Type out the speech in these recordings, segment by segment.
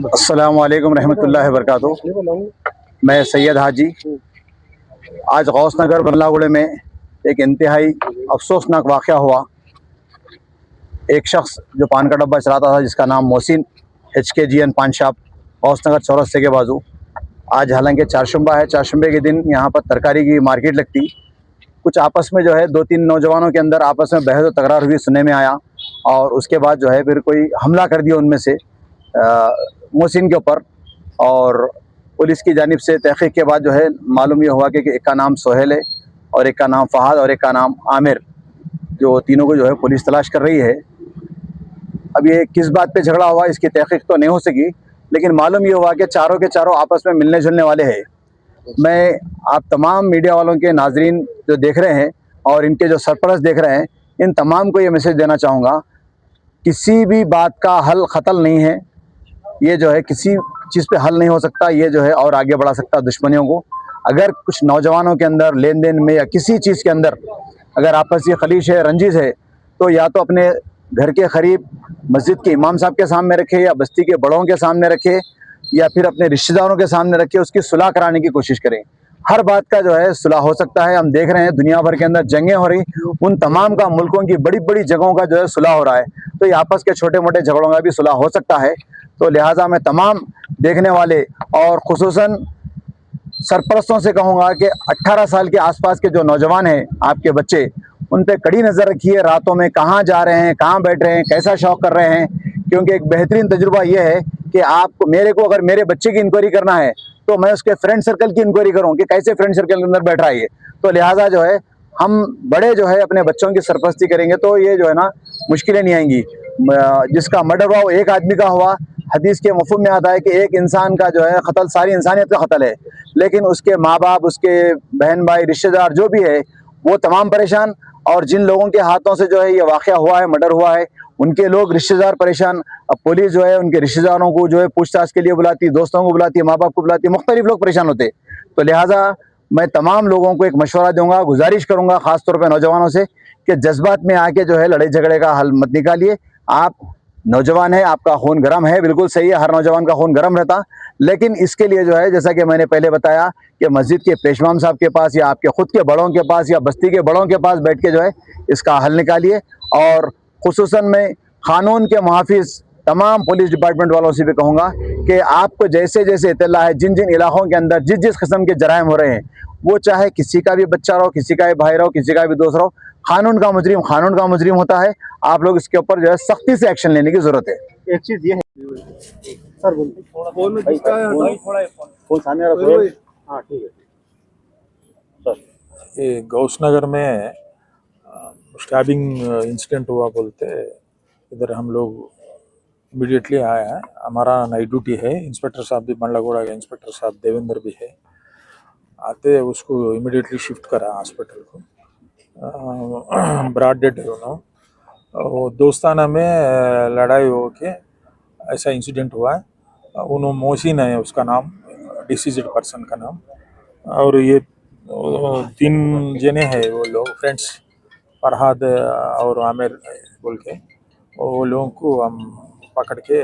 अस्सलाम वालेकुम रहमतुल्लाहि व बरकातुहू। मैं सैयद हाजी। आज गौस नगर बल्लागुड़े में एक इंतहाई अफसोसनाक वाक़या हुआ। एक शख्स जो पान का डब्बा चलाता था जिसका नाम मोहसिन HKGN पान शॉप गौस नगर चौरस्ते के बाजू। आज हालांकि चारशंबा है, चारशंबे के दिन यहाँ पर तरकारी की मार्केट लगती। कुछ आपस में जो है 2-3 नौजवानों के अंदर आपस में बहस और तकरार हुई सुनने में आया, और उसके बाद जो है फिर कोई हमला कर दिया उनमें से मोहसिन के ऊपर। और पुलिस की जानिब से तहक़ीक़ के बाद जो है मालूम ये हुआ कि एक का नाम सोहेल है और एक का नाम फ़हाद और एक का नाम आमिर, जो तीनों को जो है पुलिस तलाश कर रही है। अब ये किस बात पे झगड़ा हुआ इसकी तहक़ीक़ तो नहीं हो सकी, लेकिन मालूम ये हुआ कि चारों के चारों आपस में मिलने जुलने वाले हैं। मैं आप तमाम मीडिया वालों के नाजरीन जो देख रहे हैं और इनके जो सरपरस्त देख रहे हैं, इन तमाम को ये मैसेज देना चाहूँगा, किसी भी बात का हल ख़तल नहीं है। ये जो है किसी चीज़ पे हल नहीं हो सकता, ये जो है और आगे बढ़ा सकता दुश्मनियों को। अगर कुछ नौजवानों के अंदर लेन देन में या किसी चीज़ के अंदर अगर आपसी खलीश है, रंजिश है, तो या तो अपने घर के करीब मस्जिद के इमाम साहब के सामने रखे या बस्ती के बड़ों के सामने रखे या फिर अपने रिश्तेदारों के सामने रखे, उसकी सुलह कराने की कोशिश करें। हर बात का जो है सुलह हो सकता है। हम देख रहे हैं दुनिया भर के अंदर जंगें हो रही, उन तमाम का मुल्कों की बड़ी बड़ी जगहों का जो है सुलह हो रहा है, तो ये आपस के छोटे मोटे झगड़ों का भी सुलह हो सकता है। तो लिहाजा मैं तमाम देखने वाले और खुसूसन सरपरस्तों से कहूँगा कि 18 साल के आसपास के जो नौजवान हैं, आपके बच्चे, उन पे कड़ी नज़र रखिए। रातों में कहाँ जा रहे हैं, कहाँ बैठ रहे हैं, कैसा शौक़ कर रहे हैं, क्योंकि एक बेहतरीन तजुर्बा ये है कि आप मेरे को अगर मेरे बच्चे की इंक्वायरी करना है तो मैं उसके फ्रेंड सर्कल की इंक्वायरी करूँ कि कैसे फ्रेंड सर्कल के अंदर बैठ रहा है ये। तो लिहाजा जो है हम बड़े जो है अपने बच्चों की सरपरस्ती करेंगे तो ये जो है ना मुश्किलें नहीं आएंगी। जिसका मर्डर हुआ वो एक आदमी का हुआ। हदीस के मफ़हूम में आता है कि एक इंसान का जो है कत्ल सारी इंसानियत का कत्ल है, लेकिन उसके माँ बाप, उसके बहन भाई, रिश्तेदार जो भी है वो तमाम परेशान। और जिन लोगों के हाथों से जो है ये वाक़या हुआ है, मर्डर हुआ है, उनके लोग रिश्तेदार परेशान। अब पुलिस जो है उनके रिश्तेदारों को जो है पूछताछ के लिए बुलाती, दोस्तों को बुलाती, माँ बाप को बुलाती, मुख्तलिफ लोग परेशान होते। तो लिहाजा मैं तमाम लोगों को एक मशवरा दूंगा, गुजारिश करूंगा ख़ास तौर पर नौजवानों से कि जज्बात में आके जो है लड़ाई झगड़े का हल मत निकालिए। आप नौजवान है, आपका खून गर्म है, बिल्कुल सही है, हर नौजवान का खून गर्म रहता, लेकिन इसके लिए जो है जैसा कि मैंने पहले बताया कि मस्जिद के पेशवाम साहब के पास या आपके ख़ुद के बड़ों के पास या बस्ती के बड़ों के पास बैठ के जो है इसका हल निकालिए। और खुसूसन मैं क़ानून के मुहाफ़िज़ तमाम पुलिस डिपार्टमेंट वालों से भी कहूँगा कि आपको जैसे जैसे इत्तला है जिन जिन इलाक़ों के अंदर जिस जिस किस्म के जराइम हो रहे हैं, वो चाहे किसी का भी बच्चा रहो, किसी का भी भाई रहो, किसी का भी दोस्त रहो, कानून का मुजरिम होता है। आप लोग इसके ऊपर जो है सख्ती से एक्शन लेने की ज़रूरत है। एक चीज ये है सर, बोलिए फोन में जिसका फोन सामने रखो। हाँ ठीक है ये गौस नगर में स्टैबिंग इंसिडेंट हुआ बोलते इधर हम लोग इमीडिएटली आए हैं। हमारा नाइट ड्यूटी है, इंस्पेक्टर साहब भी बंडलागोड़ा के इंस्पेक्टर साहब देवेंद्र भी है। आते उसको इमीडिएटली शिफ्ट करा हॉस्पिटल को। ब्रॉड डेड है वो दोस्ताना में लड़ाई हो के ऐसा इंसिडेंट हुआ है। उन्होंने मोहसिन है उसका नाम, डिसीज्ड पर्सन का नाम, और ये 3 जने हैं वो लोग फ्रेंड्स, फरहाद और आमिर बोल के। वो लोगों को हम पकड़ के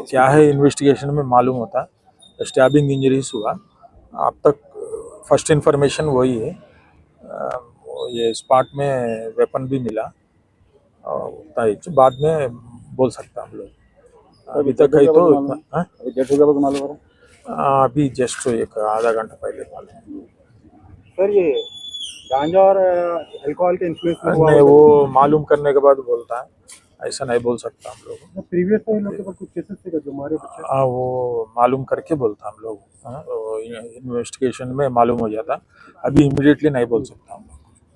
क्या है इन्वेस्टिगेशन में मालूम होता है। स्टैबिंग इंजरीज हुआ अब तक, फर्स्ट इन्फॉर्मेशन वही है। ये स्पॉट में वेपन भी मिला और बाद में बोल सकता हम लोग। अभी तक है तो अभी जस्ट एक आधा घंटा पहले मालूम। सर, ये गांजा और अल्कोहल के इन्फ्लुएंस में हुआ नहीं, वो मालूम करने के बाद बोलता है, ऐसा नहीं बोल सकता हम लोग। प्रीवियस में इन लोगों के पास कुछ केसेस थे जो हमारे बच्चे वो मालूम करके बोलता हम लोग। इन्वेस्टिगेशन में मालूम हो जाता, अभी इमीडिएटली नहीं बोल सकता हम लोग।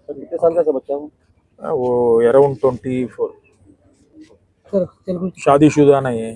सर कितने साल का बच्चा हो? वो अराउंड 24, शादीशुदा नहीं है।